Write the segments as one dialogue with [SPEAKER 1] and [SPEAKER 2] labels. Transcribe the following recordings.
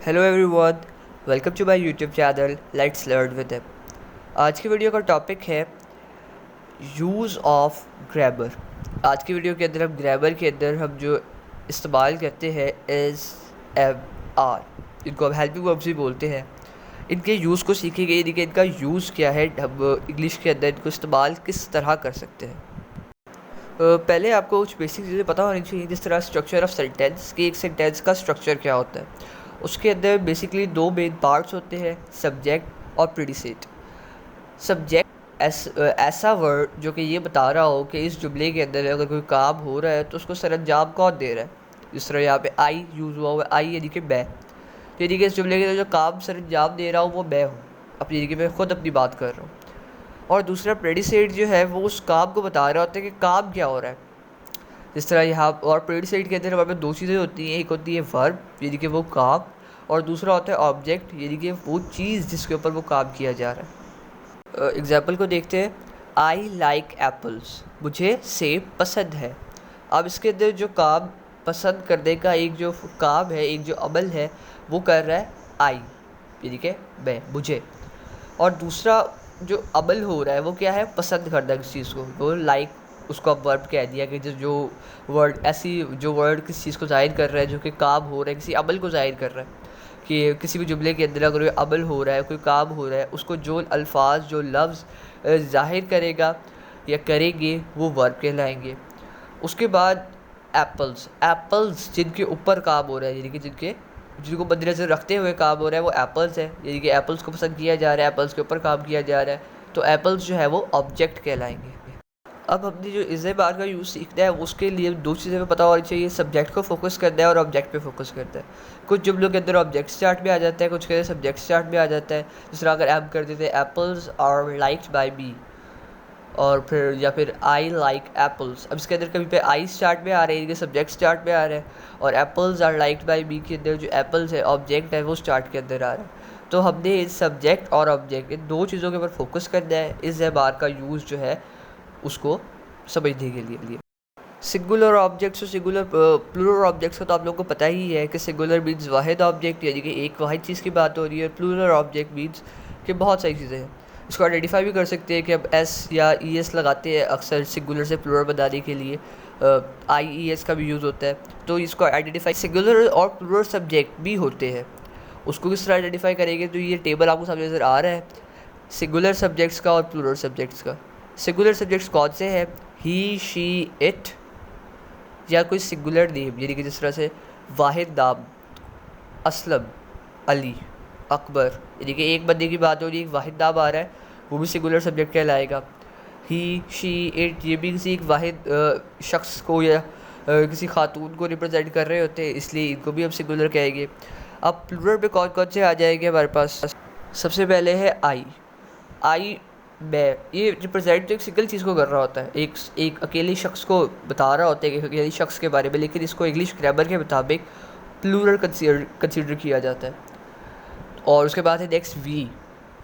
[SPEAKER 1] Hello everyone, welcome to my YouTube channel let's learn with him. आज की video का topic है use of grammar. आज की वीडियो के अंदर हम ग्रामर के अंदर हम जो इस्तेमाल करते हैं एस एम आर, इनको हम हेल्पिंग वर्ब्स भी बोलते हैं। इनके यूज़ को सीखेंगे, यानी कि इनका यूज़ क्या है, हम इंग्लिश के अंदर इनको इस्तेमाल किस तरह कर सकते हैं। पहले आपको कुछ बेसिक चीज़ें पता होनी चाहिए, जिस तरह स्ट्रक्चर ऑफ सेंटेंस कि एक सेंटेंस का स्ट्रक्चर क्या होता है। उसके अंदर बेसिकली दो मेन पार्ट्स होते हैं, सब्जेक्ट और प्रीडिसेट। सब्जेक्ट ऐसा वर्ड जो कि ये बता रहा हो कि इस जुमले के अंदर अगर कोई काम हो रहा है तो उसको सरअंजाम कौन दे रहा है। जिस तरह यहाँ पे आई यूज़ हुआ हुआ है, आई यानी कि मैं, तो यानी कि इस जुमले के अंदर जो काम सरअंजाम दे रहा हूँ वो मैं हूँ, अपनी यानी कि मैं खुद अपनी बात कर रहा हूँ। और दूसरा प्रेडिसेट जो है वो उस काम को बता रहा होता है कि काम क्या हो रहा है। जिस तरह यहाँ और प्रेडिसेट के अंदर हमारे पास दो चीज़ें होती हैं, एक होती है वर्ब यानी कि वो काम, और दूसरा होता है ऑब्जेक्ट यानी कि वो चीज़ जिसके ऊपर वो काम किया जा रहा है। एग्जाम्पल को देखते हैं। आई लाइक एप्पल्स, मुझे सेब पसंद है। अब इसके अंदर जो काम पसंद करने का एक जो काम है, एक जो अमल है, वो कर रहा है आई यानी कि मैं, मुझे। और दूसरा जो अमल हो रहा है वो क्या है, पसंद करना किसी चीज़ को, वो लाइक उसको अब वर्ब कह दिया कि जो वर्ड ऐसी जो वर्ड किसी चीज़ को ज़ाहिर कर रहा है, जो कि काम हो रहा है, किसी अमल को ज़ाहिर कर रहा है। कि किसी भी जुमले के अंदर अगर कोई अमल हो रहा है, कोई काम हो रहा है, उसको जो अल्फाज जो लफ्ज़ ज़ाहिर करेगा या करेंगे वो वर्ब कहलाएंगे। उसके बाद एप्पल्स, एप्पल्स जिनके ऊपर काम हो रहा है, यानी कि जिनको मद्देनज़र रखते हुए काम हो रहा है वो एप्पल्स है, यानी कि एप्पल्स को पसंद किया जा रहा है, एप्पल्स के ऊपर काम किया जा रहा है, तो एप्पल्स जो है वो ऑब्जेक्ट कहलाएंगे। अब हमने जो इज़े बार का यूज़ सीखना है उसके लिए दो चीज़ें हमें पता होनी चाहिए, सब्जेक्ट को फोकस करना है और ऑब्जेक्ट पे फोकस करना है। कुछ जुमलों के अंदर ऑब्जेक्ट स्टार्ट में आ जाता है, कुछ के अंदर सब्जेक्ट स्टार्ट में आ जाता है। जिस तरह अगर एम कर देते हैं एप्पल्स आर लाइक्ड बाय मी, और फिर या फिर आई लाइक एप्पल्स। अब इसके अंदर कभी पे आई स्टार्ट में आ रही है, सब्जेक्ट स्टार्ट में आ रहा है, और एप्पल्स आर लाइक्ड बाय मी के अंदर जो एप्पल्स है ऑब्जेक्ट है वो स्टार्ट के अंदर आ रहा है। तो हमने इस सब्जेक्ट और ऑब्जेक्ट इन दो चीज़ों के ऊपर फोकस करना है इस बार का यूज़ जो है उसको समझने के लिए। सिंगुलर ऑब्जेक्ट्स और सिंगुलर प्लूरल ऑब्जेक्ट्स का तो आप लोगों को पता ही है कि सिंगुलर मीन्स वाहिद ऑब्जेक्ट यानी कि एक वाहिद चीज़ की बात हो रही है, प्लूरल ऑब्जेक्ट मीन्स कि बहुत सारी चीज़ें हैं। इसको आइडेंटिफाई भी कर सकते हैं कि अब एस या ई एस लगाते हैं अक्सर सिंगुलर से प्लूरल बनाने के लिए, आई ई एस का भी यूज़ होता है। तो इसको आइडेंटिफाई सिंगुलर और प्लूरल सब्जेक्ट भी होते हैं, उसको किस तरह आइडेंटिफाई करेंगे। तो ये टेबल आपको सामने नज़र आ रहा है सिंगुलर सब्जेक्ट्स का और प्लूरल सब्जेक्ट्स का। सिंगुलर सब्जेक्ट्स कौन से हैं, ही शी इट, या कोई सिंगुलर नेम यानी कि जिस तरह से वाहिद नाम, असलम, अली, अकबर, यानी कि एक बंदे की बात हो रही है, एक वाहिद नाम आ रहा है, वो भी सिंगुलर सब्जेक्ट कहलाएगा। ही शी इट ये भी किसी एक वाहिद शख्स को या किसी खातून को रिप्रेजेंट कर रहे होते हैं, इसलिए इनको भी हम सिंगुलर कहेंगे। अब प्लूरल पे कौन कौन से आ जाएंगे हमारे पास। सबसे पहले है आई, आई मैं, ये रिप्रेजेंट एक सिंगल चीज़ को कर रहा होता है, एक अकेले शख्स को बता रहा होता है, एक अकेले शख्स के बारे में, लेकिन इसको इंग्लिश ग्रामर के मुताबिक प्लूरल कंसीडर किया जाता है। और उसके बाद है नेक्स्ट वी,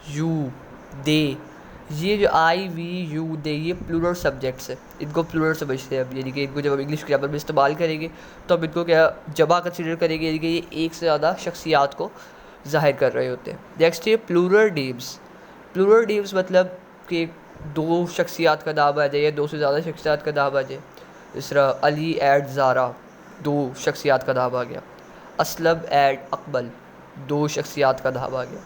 [SPEAKER 1] यू, दे। ये जो आई वी यू दे ये प्लूरल सब्जेक्ट्स है, इनको प्लूरल समझते हैं अब, यानी कि इनको जब हम इंग्लिश ग्रामर में इस्तेमाल करेंगे तो अब इनको क्या जमा कंसीडर करेंगे, यानी कि ये एक से ज़्यादा शख्सियात को ज़ाहिर कर रहे होते हैं। नेक्स्ट है प्लूरल नेम्स। प्लूरल नेम्स मतलब कि दो शख्सियात का नाम आ जाए या दो से ज़्यादा शख्सियात का नाम आ जाए। इस तरह अली एड ज़ारा, दो शख्सियात का नाम आ गया। असलम एड अकबल, दो शख्सियात का नाम आ गया।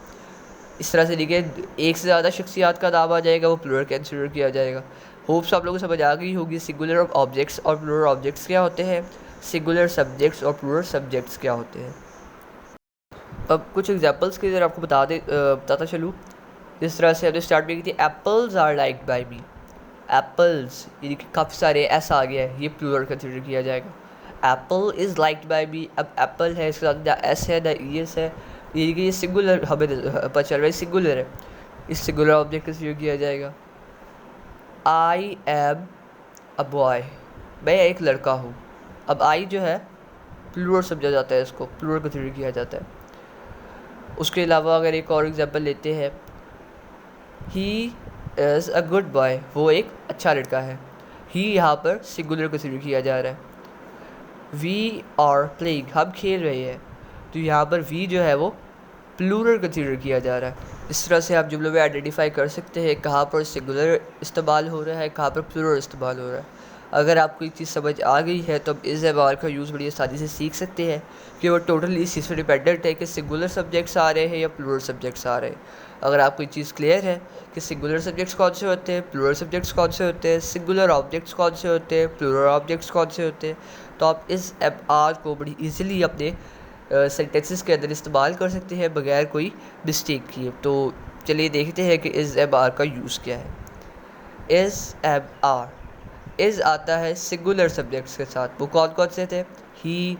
[SPEAKER 1] इस तरह से देखिए एक से ज़्यादा शख्सियात का नाम आ जाएगा वो प्लूरल कंसीडर किया जाएगा। होप्स आप लोगों को समझ आ गई होगी सिंगुलर ऑब्जेक्ट्स और प्लूरल ऑब्जेक्ट्स क्या होते हैं, सिंगुलर सब्जेक्ट्स और प्लूरल सब्जेक्ट्स क्या होते हैं। अब कुछ एग्जांपल्स के ज़रा आपको बताता चलूँ। जिस तरह से हमने स्टार्ट में की थी apples are like by me, apples यानी कि काफ़ी सारे ऐसा आ गया है, ये प्लूरल कंसीडर किया जाएगा। एप्पल इज़ लाइक्ड बाय मी, अब एप्पल है इसके साथ एस है ना ई एस है, यानी कि ये सिंगुलर हमें पता चल रहा है सिंगुलर है, इस सिंगुलर ऑब्जेक्ट कंसीडर किया जाएगा। आई एम अ बॉय, मैं एक लड़का हूँ। अब आई जो है प्लूरल समझा जाता है, इसको प्लूरल कंसीडर किया जाता है। उसके अलावा अगर एक और एग्जांपल लेते हैं, he is a good boy, वो एक अच्छा लड़का है। ही यहाँ पर सिंगुलर कंसीडर किया जा रहा है। वी आर प्लेइंग, हम खेल रहे हैं। तो यहाँ पर वी जो है वो प्लूरल कंसीडर किया जा रहा है। इस तरह से आप जुमलों में आइडेंटिफाई कर सकते हैं कहाँ पर सिंगुलर इस्तेमाल हो रहा है, कहाँ पर प्लूरल इस्तेमाल हो रहा है। अगर आपको एक चीज़ समझ आ गई है तो अब इस एबार का यूज़ बड़ी आसानी से सीख सकते हैं कि वो टोटली इस चीज़ पर डिपेंडेंट है कि सिंगुलर सब्जेक्ट्स आ रहे हैं या प्लूरल सब्जेक्ट्स आ रहे हैं। अगर आपको एक चीज़ क्लियर है कि सिंगुलर सब्जेक्ट्स कौन से होते हैं, प्लूरल सब्जेक्ट्स कौन से होते हैं, सिंगुलर ऑब्जेक्ट्स कौन से होते हैं, प्लूरल ऑब्जेक्ट्स कौन से होते हैं, तो आप इस एबार को बड़ी ईजिली अपने सेंटेंसेस के अंदर इस्तेमाल कर सकते हैं बगैर कोई मिस्टेक किए। तो चलिए देखते हैं कि इस एबार का यूज़ क्या है। इस एबार इज़ आता है सिंगुलर सब्जेक्ट्स के साथ। वो कौन कौन से थे? ही,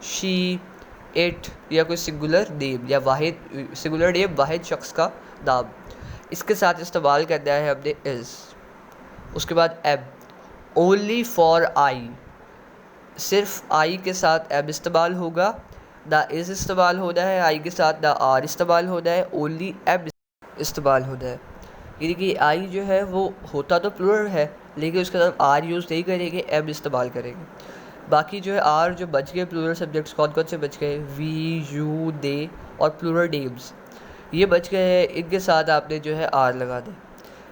[SPEAKER 1] शी, इट या कोई सिंगुलर नेम या वाहिद सिंगुलर नेम वाहिद शख्स का नाम, इसके साथ इस्तेमाल करना है हमने इज़। उसके बाद एम, ओनली फॉर आई, सिर्फ आई के साथ एम इस्तेमाल होगा, ना इज़ इस्तेमाल होना है आई के साथ, ना आर इस्तेमाल होना है, ओनली एम इस्तेमाल होना है। यानी कि आई जो है वो होता तो प्लूरल है लेकिन उसके साथ आर यूज़ नहीं करेंगे, एम इस्तेमाल करेंगे। बाकी जो है आर जो बच गए प्लूरल सब्जेक्ट्स कौन कौन से बच गए? वी, यू, दे और प्लूरल नेम्स, ये बच गए हैं। इनके साथ आपने जो है आर लगा दें।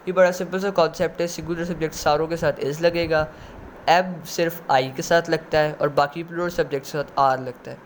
[SPEAKER 1] ये बड़ा सिंपल सा कॉन्सेप्ट है। सिंगुलर सब्जेक्ट सारों के साथ इज़ लगेगा, एम सिर्फ आई के साथ लगता है और बाकी प्लूरल सब्जेक्ट के साथ आर लगता है।